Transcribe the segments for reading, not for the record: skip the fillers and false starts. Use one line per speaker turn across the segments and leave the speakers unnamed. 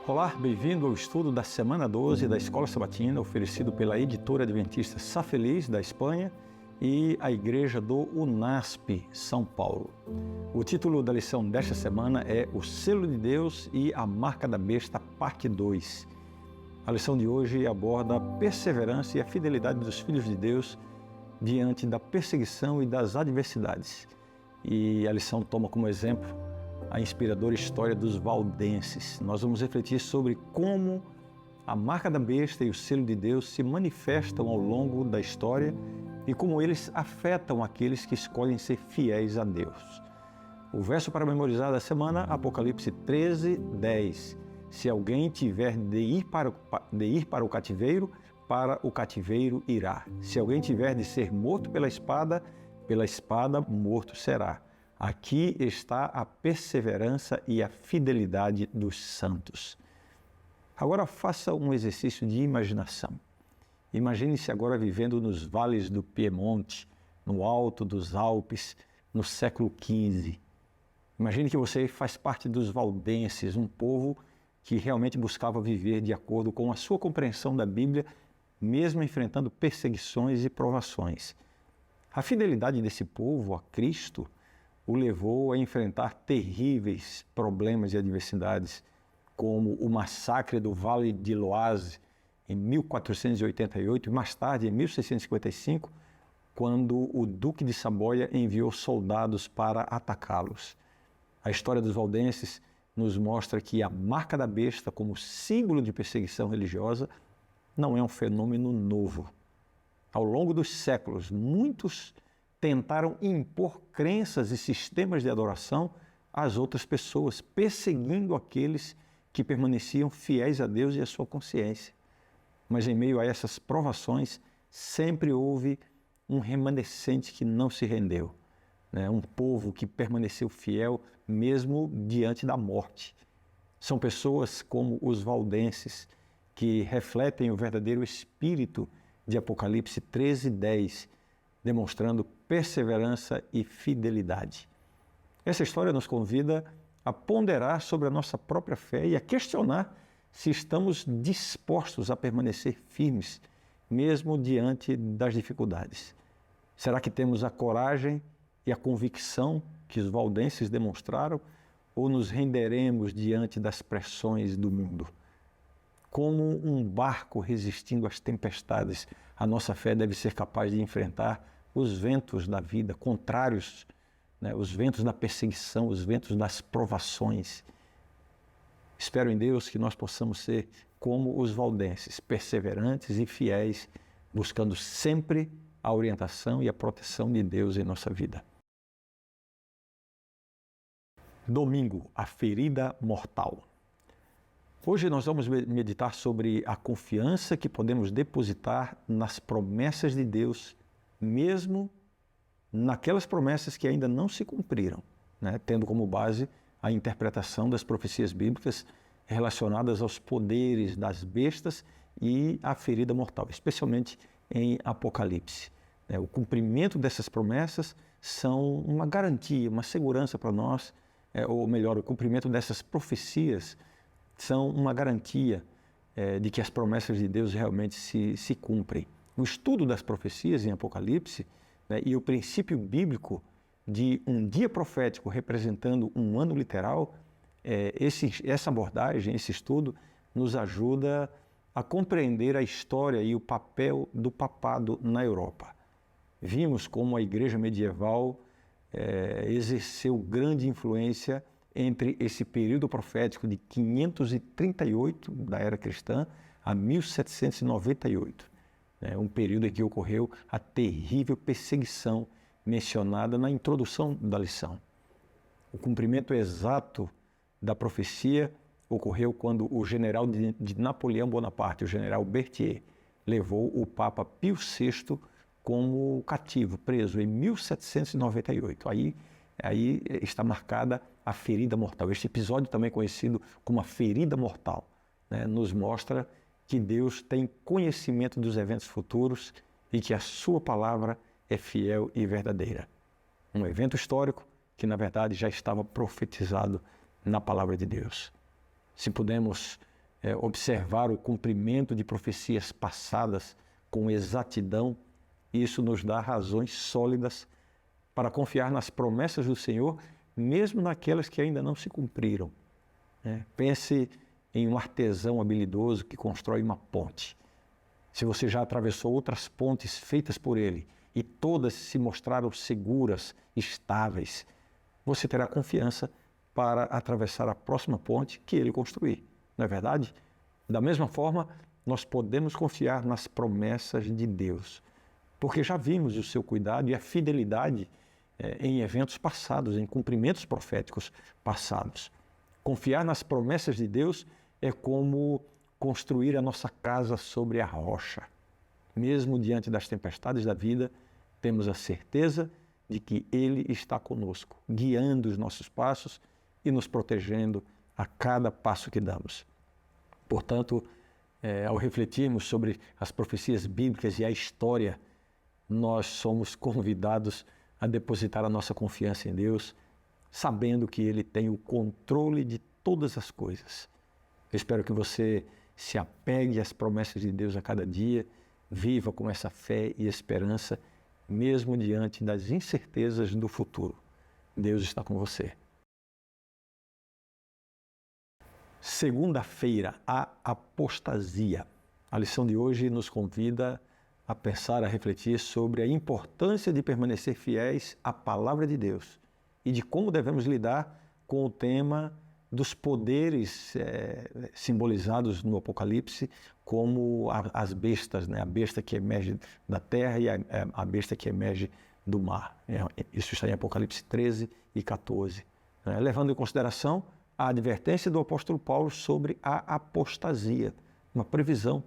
Olá, bem-vindo ao estudo da semana 12 da Escola Sabatina, oferecido pela editora adventista Sá Feliz, da Espanha, e a Igreja do UNASP, São Paulo. O título da lição desta semana é O Selo de Deus e a Marca da Besta, parte 2. A lição de hoje aborda a perseverança e a fidelidade dos filhos de Deus diante da perseguição e das adversidades. E a lição toma como exemplo a inspiradora história dos valdenses. Nós vamos refletir sobre como a marca da besta e o selo de Deus se manifestam ao longo da história e como eles afetam aqueles que escolhem ser fiéis a Deus. O verso para memorizar da semana, Apocalipse 13, 10. Se alguém tiver de ir para o cativeiro irá. Se alguém tiver de ser morto pela espada morto será. Aqui está a perseverança e a fidelidade dos santos. Agora faça um exercício de imaginação. Imagine-se agora vivendo nos vales do Piemonte, no alto dos Alpes, no século XV. Imagine que você faz parte dos valdenses, um povo que realmente buscava viver de acordo com a sua compreensão da Bíblia, mesmo enfrentando perseguições e provações. A fidelidade desse povo a Cristo o levou a enfrentar terríveis problemas e adversidades, como o massacre do Vale de Loase em 1488 e mais tarde, em 1655, quando o Duque de Saboia enviou soldados para atacá-los. A história dos valdenses nos mostra que a marca da besta como símbolo de perseguição religiosa não é um fenômeno novo. Ao longo dos séculos, muitos tentaram impor crenças e sistemas de adoração às outras pessoas, perseguindo aqueles que permaneciam fiéis a Deus e à sua consciência. Mas em meio a essas provações, sempre houve um remanescente que não se rendeu, né? Um povo que permaneceu fiel mesmo diante da morte. São pessoas como os valdenses, que refletem o verdadeiro espírito de Apocalipse 13, 10, demonstrando perseverança e fidelidade. Essa história nos convida a ponderar sobre a nossa própria fé e a questionar se estamos dispostos a permanecer firmes, mesmo diante das dificuldades. Será que temos a coragem e a convicção que os valdenses demonstraram ou nos renderemos diante das pressões do mundo? Como um barco resistindo às tempestades, a nossa fé deve ser capaz de enfrentar os ventos da vida, contrários, né? Os ventos da perseguição, os ventos das provações. Espero em Deus que nós possamos ser como os valdenses, perseverantes e fiéis, buscando sempre a orientação e a proteção de Deus em nossa vida. Domingo, a ferida mortal. Hoje nós vamos meditar sobre a confiança que podemos depositar nas promessas de Deus, mesmo naquelas promessas que ainda não se cumpriram, né? Tendo como base a interpretação das profecias bíblicas relacionadas aos poderes das bestas e à ferida mortal, especialmente em Apocalipse. O cumprimento dessas promessas são uma garantia, uma segurança para nós, ou melhor, o cumprimento dessas profecias são uma garantia de que as promessas de Deus realmente se cumprem. O estudo das profecias em Apocalipse, né, e o princípio bíblico de um dia profético representando um ano literal, essa abordagem, esse estudo, nos ajuda a compreender a história e o papel do papado na Europa. Vimos como a igreja medieval exerceu grande influência entre esse período profético de 538 da era cristã a 1798. Um período em que ocorreu a terrível perseguição mencionada na introdução da lição. O cumprimento exato da profecia ocorreu quando o general de Napoleão Bonaparte, o general Berthier, levou o Papa Pio VI como cativo, preso em 1798. Aí está marcada a ferida mortal. Este episódio, também conhecido como a ferida mortal, né, nos mostra que Deus tem conhecimento dos eventos futuros e que a sua palavra é fiel e verdadeira. Um evento histórico que, na verdade, já estava profetizado na palavra de Deus. Se pudermos observar o cumprimento de profecias passadas com exatidão, isso nos dá razões sólidas para confiar nas promessas do Senhor, mesmo naquelas que ainda não se cumpriram. Pense em um artesão habilidoso que constrói uma ponte. Se você já atravessou outras pontes feitas por ele e todas se mostraram seguras, estáveis, você terá confiança para atravessar a próxima ponte que ele construir. Não é verdade? Da mesma forma, nós podemos confiar nas promessas de Deus, porque já vimos o seu cuidado e a fidelidade em eventos passados, em cumprimentos proféticos passados. Confiar nas promessas de Deus é como construir a nossa casa sobre a rocha. Mesmo diante das tempestades da vida, temos a certeza de que Ele está conosco, guiando os nossos passos e nos protegendo a cada passo que damos. Portanto, ao refletirmos sobre as profecias bíblicas e a história, nós somos convidados a depositar a nossa confiança em Deus, sabendo que Ele tem o controle de todas as coisas. Eu espero que você se apegue às promessas de Deus a cada dia, viva com essa fé e esperança, mesmo diante das incertezas do futuro. Deus está com você. Segunda-feira, a apostasia. A lição de hoje nos convida a pensar, a refletir sobre a importância de permanecer fiéis à palavra de Deus e de como devemos lidar com o tema dos poderes simbolizados no Apocalipse como as bestas, a besta que emerge da terra e a besta que emerge do mar. Isso está em Apocalipse 13 e 14. Levando em consideração a advertência do apóstolo Paulo sobre a apostasia, uma previsão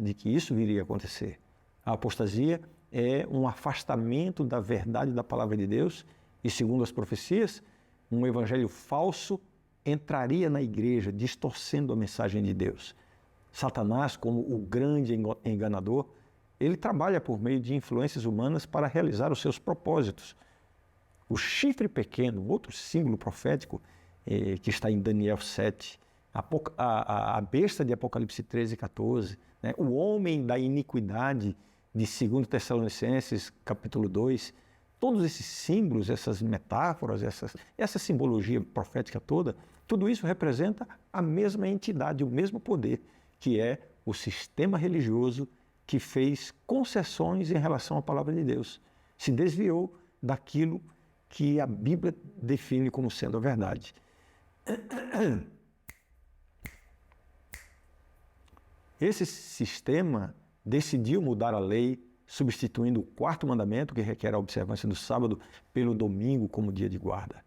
de que isso viria a acontecer. A apostasia é um afastamento da verdade da palavra de Deus e, segundo as profecias, um evangelho falso entraria na igreja, distorcendo a mensagem de Deus. Satanás, como o grande enganador, ele trabalha por meio de influências humanas para realizar os seus propósitos. O chifre pequeno, outro símbolo profético, que está em Daniel 7, a besta de Apocalipse 13 e 14, o homem da iniquidade de 2 Tessalonicenses, capítulo 2, todos esses símbolos, essas metáforas, essa simbologia profética toda, tudo isso representa a mesma entidade, o mesmo poder, que é o sistema religioso que fez concessões em relação à palavra de Deus. Se desviou daquilo que a Bíblia define como sendo a verdade. Esse sistema decidiu mudar a lei, substituindo o quarto mandamento, que requer a observância do sábado, pelo domingo como dia de guarda.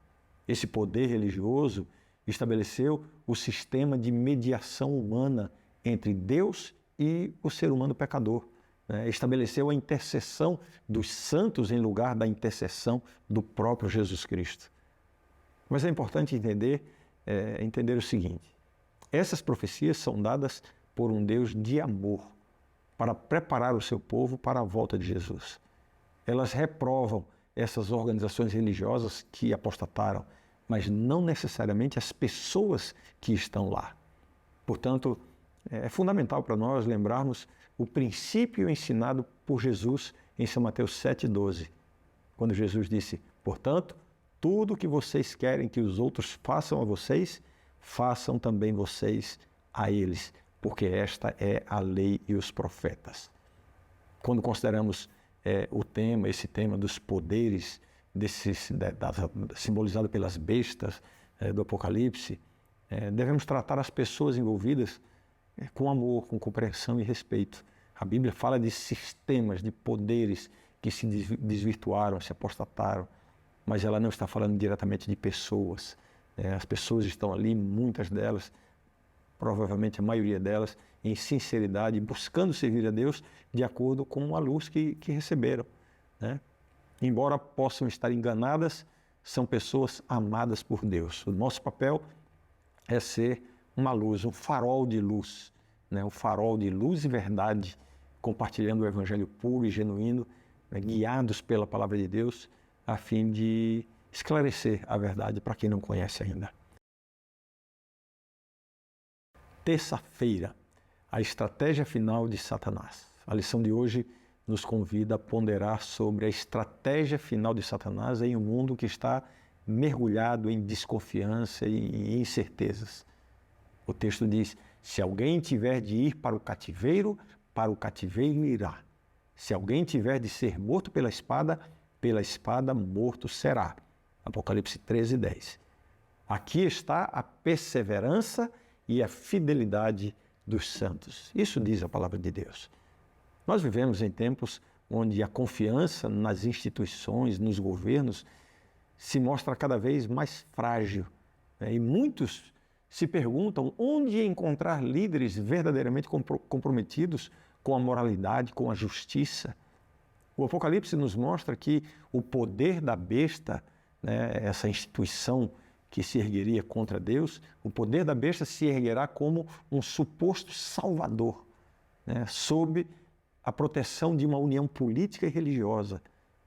Esse poder religioso estabeleceu o sistema de mediação humana entre Deus e o ser humano pecador. Estabeleceu a intercessão dos santos em lugar da intercessão do próprio Jesus Cristo. Mas é importante entender o seguinte: essas profecias são dadas por um Deus de amor, para preparar o seu povo para a volta de Jesus. Elas reprovam essas organizações religiosas que apostataram, mas não necessariamente as pessoas que estão lá. Portanto, é fundamental para nós lembrarmos o princípio ensinado por Jesus em São Mateus 7,12, quando Jesus disse: portanto, tudo o que vocês querem que os outros façam a vocês, façam também vocês a eles, porque esta é a lei e os profetas. Quando consideramos esse tema dos poderes, simbolizado pelas bestas do Apocalipse, devemos tratar as pessoas envolvidas com amor, com compreensão e respeito. A Bíblia fala de sistemas, de poderes que se desvirtuaram, se apostataram, mas ela não está falando diretamente de pessoas. As pessoas estão ali, muitas delas, provavelmente a maioria delas, em sinceridade, buscando servir a Deus de acordo com a luz que receberam. Embora possam estar enganadas, são pessoas amadas por Deus. O nosso papel é ser uma luz, um farol de luz, um farol de luz e verdade, compartilhando o evangelho puro e genuíno, guiados pela palavra de Deus, a fim de esclarecer a verdade para quem não conhece ainda. terça-feira, a estratégia final de Satanás. A lição de hoje nos convida a ponderar sobre a estratégia final de Satanás em um mundo que está mergulhado em desconfiança e incertezas. O texto diz: se alguém tiver de ir para o cativeiro irá. Se alguém tiver de ser morto pela espada morto será. Apocalipse 13:10. Aqui está a perseverança e a fidelidade dos santos. Isso diz a palavra de Deus. Nós vivemos em tempos onde a confiança nas instituições, nos governos, se mostra cada vez mais frágil, né? E muitos se perguntam onde encontrar líderes verdadeiramente comprometidos com a moralidade, com a justiça. O Apocalipse nos mostra que o poder da besta, né, essa instituição que se ergueria contra Deus, o poder da besta se erguerá como um suposto salvador, né, sob a proteção de uma união política e religiosa.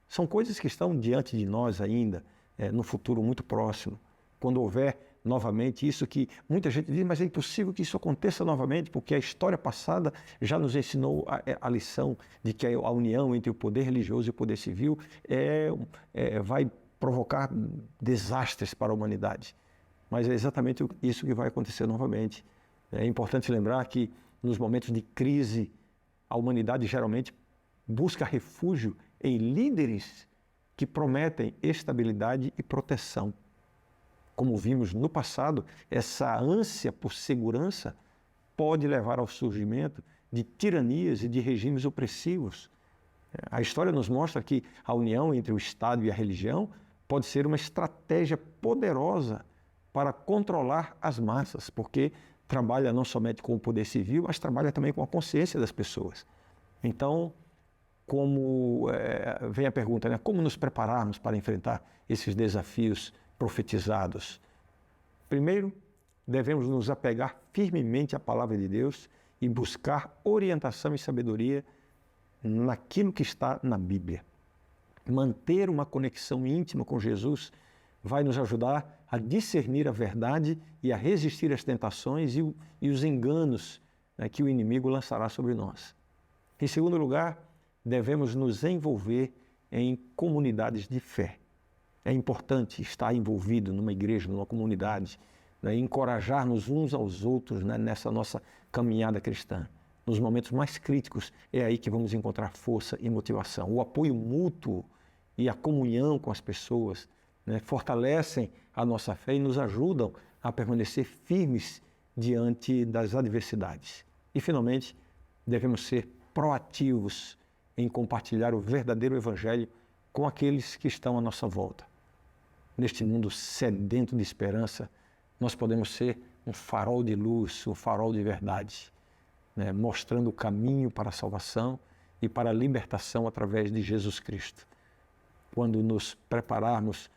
São coisas que estão diante de nós ainda, no futuro muito próximo. Quando houver novamente isso que muita gente diz, mas é impossível que isso aconteça novamente, porque a história passada já nos ensinou a lição de que a união entre o poder religioso e o poder civil vai provocar desastres para a humanidade. Mas é exatamente isso que vai acontecer novamente. É importante lembrar que nos momentos de crise, a humanidade geralmente busca refúgio em líderes que prometem estabilidade e proteção. Como vimos no passado, essa ânsia por segurança pode levar ao surgimento de tiranias e de regimes opressivos. A história nos mostra que a união entre o Estado e a religião pode ser uma estratégia poderosa para controlar as massas, porque trabalha não somente com o poder civil, mas trabalha também com a consciência das pessoas. Então, vem a pergunta, né? Como nos prepararmos para enfrentar esses desafios profetizados? Primeiro, devemos nos apegar firmemente à palavra de Deus e buscar orientação e sabedoria naquilo que está na Bíblia. Manter uma conexão íntima com Jesus vai nos ajudar a discernir a verdade e a resistir às tentações e os enganos, né, que o inimigo lançará sobre nós. Em segundo lugar, devemos nos envolver em comunidades de fé. É importante estar envolvido numa igreja, numa comunidade, né, encorajar-nos uns aos outros, né, nessa nossa caminhada cristã. Nos momentos mais críticos, é aí que vamos encontrar força e motivação. O apoio mútuo e a comunhão com as pessoas, né, fortalecem a nossa fé e nos ajudam a permanecer firmes diante das adversidades. E, finalmente, devemos ser proativos em compartilhar o verdadeiro evangelho com aqueles que estão à nossa volta. Neste mundo sedento de esperança, nós podemos ser um farol de luz, um farol de verdade, né, mostrando o caminho para a salvação e para a libertação através de Jesus Cristo. Quando nos prepararmos,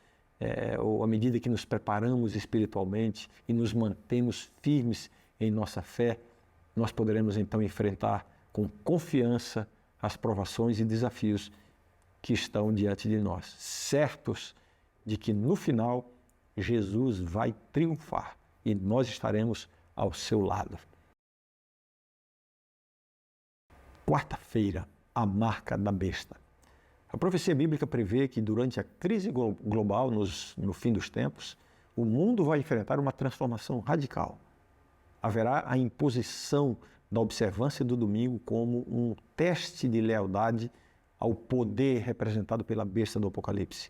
ou à medida que nos preparamos espiritualmente e nos mantemos firmes em nossa fé, nós poderemos então enfrentar com confiança as provações e desafios que estão diante de nós, certos de que no final Jesus vai triunfar e nós estaremos ao seu lado. Quarta-feira, a marca da besta. A profecia bíblica prevê que durante a crise global, no fim dos tempos, o mundo vai enfrentar uma transformação radical. Haverá a imposição da observância do domingo como um teste de lealdade ao poder representado pela besta do Apocalipse.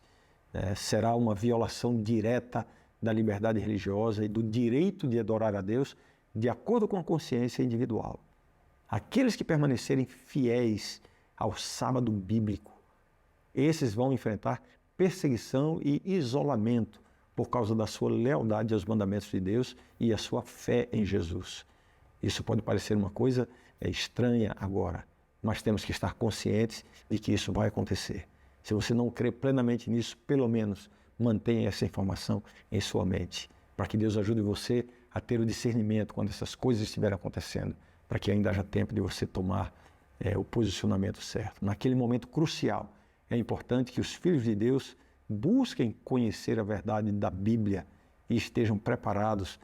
Será uma violação direta da liberdade religiosa e do direito de adorar a Deus de acordo com a consciência individual. Aqueles que permanecerem fiéis ao sábado bíblico, esses vão enfrentar perseguição e isolamento por causa da sua lealdade aos mandamentos de Deus e a sua fé em Jesus. Isso pode parecer uma coisa estranha agora, mas temos que estar conscientes de que isso vai acontecer. Se você não crê plenamente nisso, pelo menos mantenha essa informação em sua mente, para que Deus ajude você a ter o discernimento quando essas coisas estiverem acontecendo, para que ainda haja tempo de você tomar o posicionamento certo. Naquele momento crucial, é importante que os filhos de Deus busquem conhecer a verdade da Bíblia e estejam preparados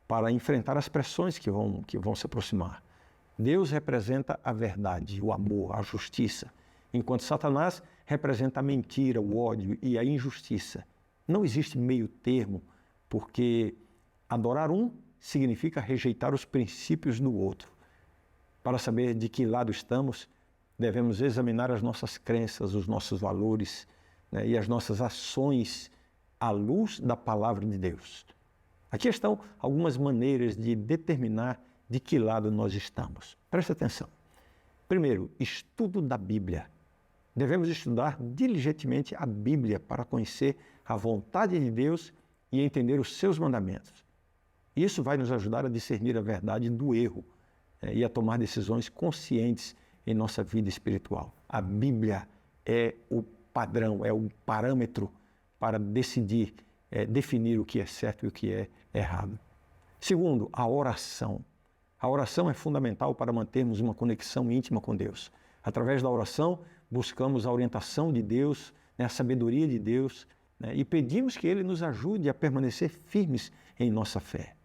para enfrentar as pressões que vão se aproximar. Deus representa a verdade, o amor, a justiça, enquanto Satanás representa a mentira, o ódio e a injustiça. Não existe meio termo, porque adorar um significa rejeitar os princípios do outro. Para saber de que lado estamos, devemos examinar as nossas crenças, os nossos valores, né, e as nossas ações à luz da palavra de Deus. Aqui estão algumas maneiras de determinar de que lado nós estamos. Preste atenção. Primeiro, estudo da Bíblia. Devemos estudar diligentemente a Bíblia para conhecer a vontade de Deus e entender os seus mandamentos. Isso vai nos ajudar a discernir a verdade do erro, e a tomar decisões conscientes em nossa vida espiritual. A Bíblia é o padrão, é o parâmetro para decidir, definir o que é certo e o que é errado. Segundo, a oração. A oração é fundamental para mantermos uma conexão íntima com Deus. Através da oração, buscamos a orientação de Deus, a sabedoria de Deus, e pedimos que Ele nos ajude a permanecer firmes em nossa fé.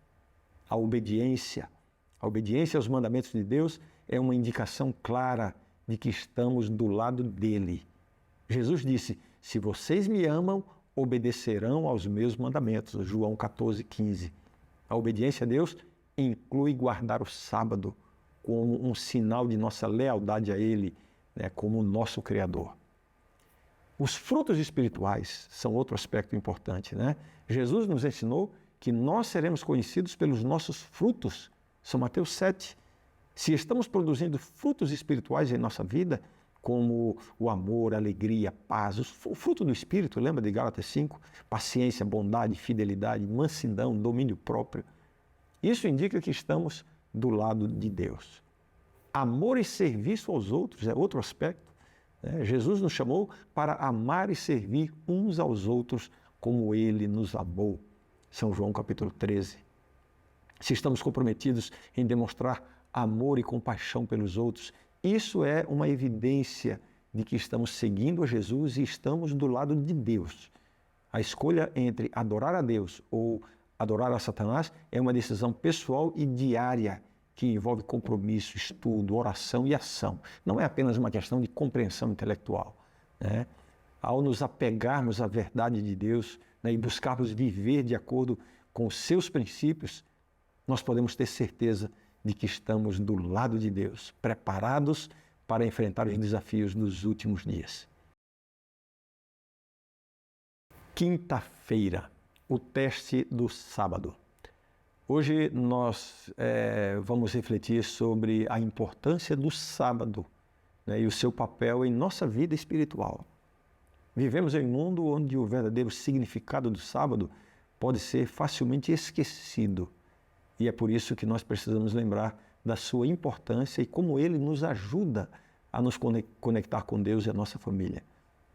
A obediência aos mandamentos de Deus é uma indicação clara de que estamos do lado dele. Jesus disse: se vocês me amam, obedecerão aos meus mandamentos. João 14,15. A obediência a Deus inclui guardar o sábado como um sinal de nossa lealdade a Ele, como o nosso Criador. Os frutos espirituais são outro aspecto importante, né? Jesus nos ensinou que nós seremos conhecidos pelos nossos frutos. São Mateus 7. Se estamos produzindo frutos espirituais em nossa vida, como o amor, a alegria, a paz, o fruto do Espírito, lembra de Gálatas 5? Paciência, bondade, fidelidade, mansidão, domínio próprio. Isso indica que estamos do lado de Deus. Amor e serviço aos outros é outro aspecto. Jesus nos chamou para amar e servir uns aos outros como Ele nos amou. São João capítulo 13. Se estamos comprometidos em demonstrar amor e compaixão pelos outros, isso é uma evidência de que estamos seguindo a Jesus e estamos do lado de Deus. A escolha entre adorar a Deus ou adorar a Satanás é uma decisão pessoal e diária que envolve compromisso, estudo, oração e ação. Não é apenas uma questão de compreensão intelectual, né? Ao nos apegarmos à verdade de Deus, e buscarmos viver de acordo com os seus princípios, nós podemos ter certeza de que estamos do lado de Deus, preparados para enfrentar os desafios dos últimos dias. Quinta-feira, o teste do sábado. Hoje nós vamos refletir sobre a importância do sábado, e o seu papel em nossa vida espiritual. Vivemos em um mundo onde o verdadeiro significado do sábado pode ser facilmente esquecido. E é por isso que nós precisamos lembrar da sua importância e como ele nos ajuda a nos conectar com Deus e a nossa família.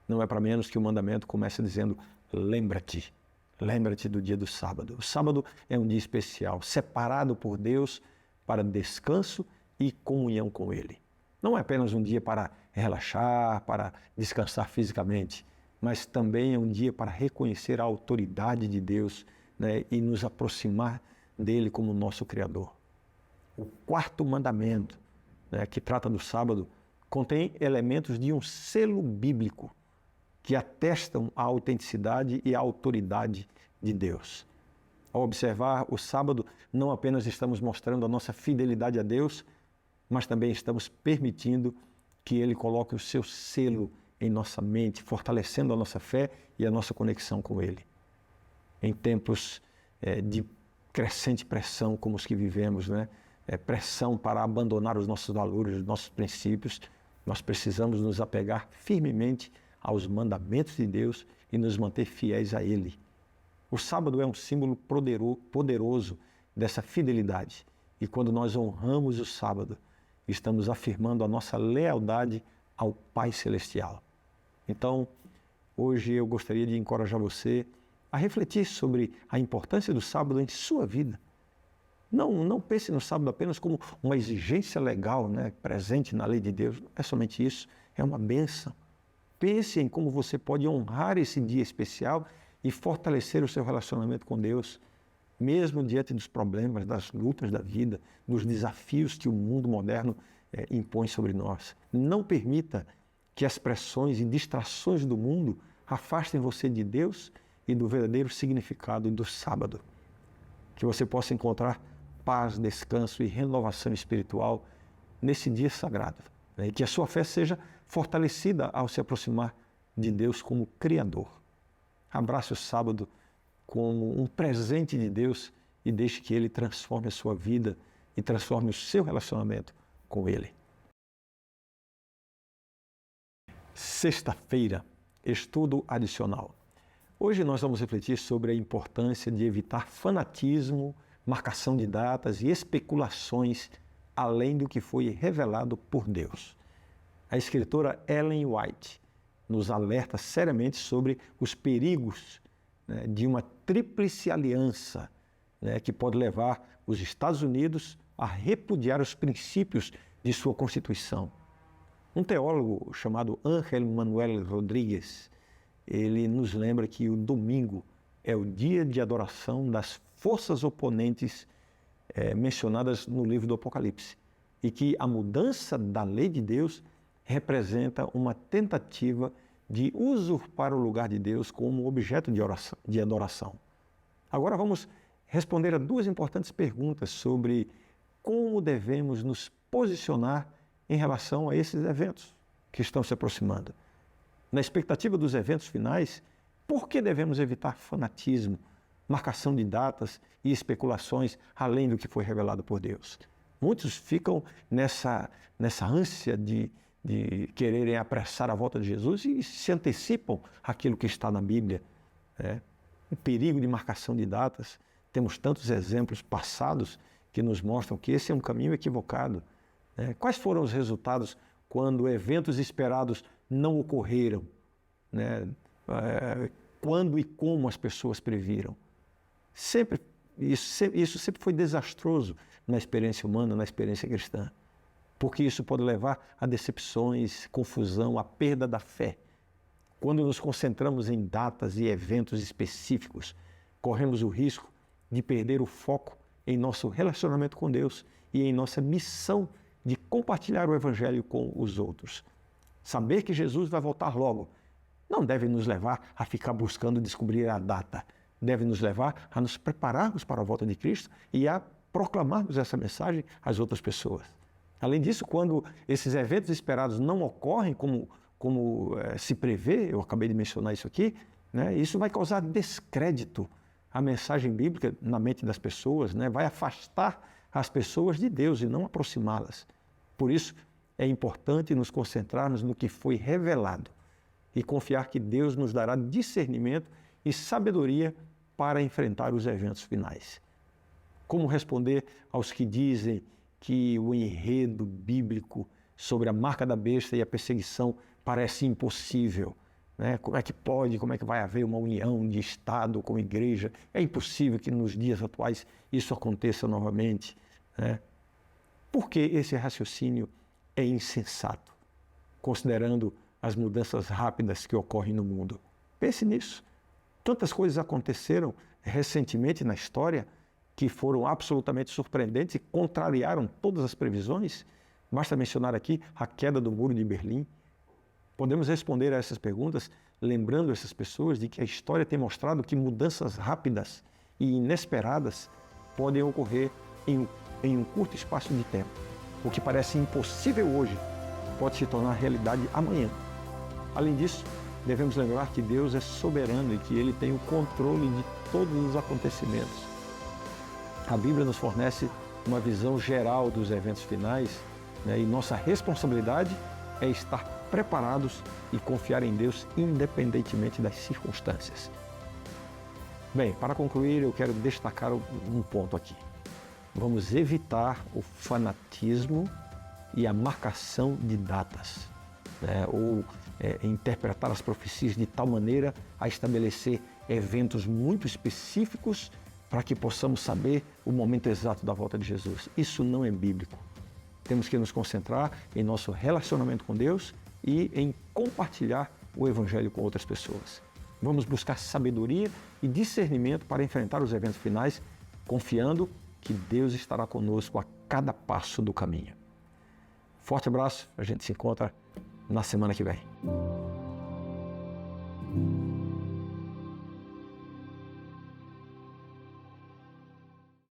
Não é para menos que o mandamento começa dizendo: lembra-te do dia do sábado. O sábado é um dia especial, separado por Deus para descanso e comunhão com Ele. Não é apenas um dia para relaxar, para descansar fisicamente, mas também é um dia para reconhecer a autoridade de Deus, e nos aproximar dele como nosso Criador. O quarto mandamento, que trata do sábado, contém elementos de um selo bíblico que atestam a autenticidade e a autoridade de Deus. Ao observar o sábado, não apenas estamos mostrando a nossa fidelidade a Deus, mas também estamos permitindo que Ele coloque o seu selo em nossa mente, fortalecendo a nossa fé e a nossa conexão com Ele. Em tempos de crescente pressão como os que vivemos, pressão para abandonar os nossos valores, os nossos princípios, nós precisamos nos apegar firmemente aos mandamentos de Deus e nos manter fiéis a Ele. O sábado é um símbolo poderoso dessa fidelidade. E quando nós honramos o sábado, estamos afirmando a nossa lealdade ao Pai Celestial. Então, hoje eu gostaria de encorajar você a refletir sobre a importância do sábado em sua vida. Não pense no sábado apenas como uma exigência legal, presente na lei de Deus. Não é somente isso, é uma bênção. Pense em como você pode honrar esse dia especial e fortalecer o seu relacionamento com Deus. mesmo diante dos problemas, das lutas da vida, dos desafios que o mundo moderno impõe sobre nós. Não permita que as pressões e distrações do mundo afastem você de Deus e do verdadeiro significado do sábado. Que você possa encontrar paz, descanso e renovação espiritual nesse dia sagrado. E que a sua fé seja fortalecida ao se aproximar de Deus como Criador. Abrace o sábado como um presente de Deus e deixe que Ele transforme a sua vida e transforme o seu relacionamento com Ele. Sexta-feira, estudo adicional. Hoje nós vamos refletir sobre a importância de evitar fanatismo, marcação de datas e especulações além do que foi revelado por Deus. A escritora Ellen White nos alerta seriamente sobre os perigos de uma tríplice aliança que pode levar os Estados Unidos a repudiar os princípios de sua Constituição. Um teólogo chamado Ángel Manuel Rodrigues, ele nos lembra que o domingo é o dia de adoração das forças oponentes mencionadas no livro do Apocalipse e que a mudança da lei de Deus representa uma tentativa de usurpar o lugar de Deus como objeto de adoração. Agora vamos responder a duas importantes perguntas sobre como devemos nos posicionar em relação a esses eventos que estão se aproximando. Na expectativa dos eventos finais, por que devemos evitar fanatismo, marcação de datas e especulações além do que foi revelado por Deus? Muitos ficam nessa ânsia de quererem apressar a volta de Jesus e se antecipam àquilo que está na Bíblia. O perigo de marcação de datas. Temos tantos exemplos passados que nos mostram que esse é um caminho equivocado. Quais foram os resultados quando eventos esperados não ocorreram? Quando e como as pessoas previram? Isso sempre foi desastroso na experiência humana, na experiência cristã, porque isso pode levar a decepções, confusão, a perda da fé. Quando nos concentramos em datas e eventos específicos, corremos o risco de perder o foco em nosso relacionamento com Deus e em nossa missão de compartilhar o Evangelho com os outros. Saber que Jesus vai voltar logo não deve nos levar a ficar buscando descobrir a data. Deve nos levar a nos prepararmos para a volta de Cristo e a proclamarmos essa mensagem às outras pessoas. Além disso, quando esses eventos esperados não ocorrem como se prevê, eu acabei de mencionar isso aqui, isso vai causar descrédito à mensagem bíblica na mente das pessoas, vai afastar as pessoas de Deus e não aproximá-las. Por isso, é importante nos concentrarmos no que foi revelado e confiar que Deus nos dará discernimento e sabedoria para enfrentar os eventos finais. Como responder aos que dizem que o enredo bíblico sobre a marca da besta e a perseguição parece impossível? Como é que pode, como é que vai haver uma união de Estado com igreja? É impossível que nos dias atuais isso aconteça novamente. Por que esse raciocínio é insensato, considerando as mudanças rápidas que ocorrem no mundo? Pense nisso. Tantas coisas aconteceram recentemente na história que foram absolutamente surpreendentes e contrariaram todas as previsões. Basta mencionar aqui a queda do Muro de Berlim. Podemos responder a essas perguntas lembrando essas pessoas de que a história tem mostrado que mudanças rápidas e inesperadas podem ocorrer em um curto espaço de tempo. O que parece impossível hoje pode se tornar realidade amanhã. Além disso, devemos lembrar que Deus é soberano e que Ele tem o controle de todos os acontecimentos. A Bíblia nos fornece uma visão geral dos eventos finais, e nossa responsabilidade é estar preparados e confiar em Deus independentemente das circunstâncias. Bem, para concluir, eu quero destacar um ponto aqui. Vamos evitar o fanatismo e a marcação de datas, ou interpretar as profecias de tal maneira a estabelecer eventos muito específicos para que possamos saber o momento exato da volta de Jesus. Isso não é bíblico. Temos que nos concentrar em nosso relacionamento com Deus e em compartilhar o Evangelho com outras pessoas. Vamos buscar sabedoria e discernimento para enfrentar os eventos finais, confiando que Deus estará conosco a cada passo do caminho. Forte abraço, a gente se encontra na semana que vem.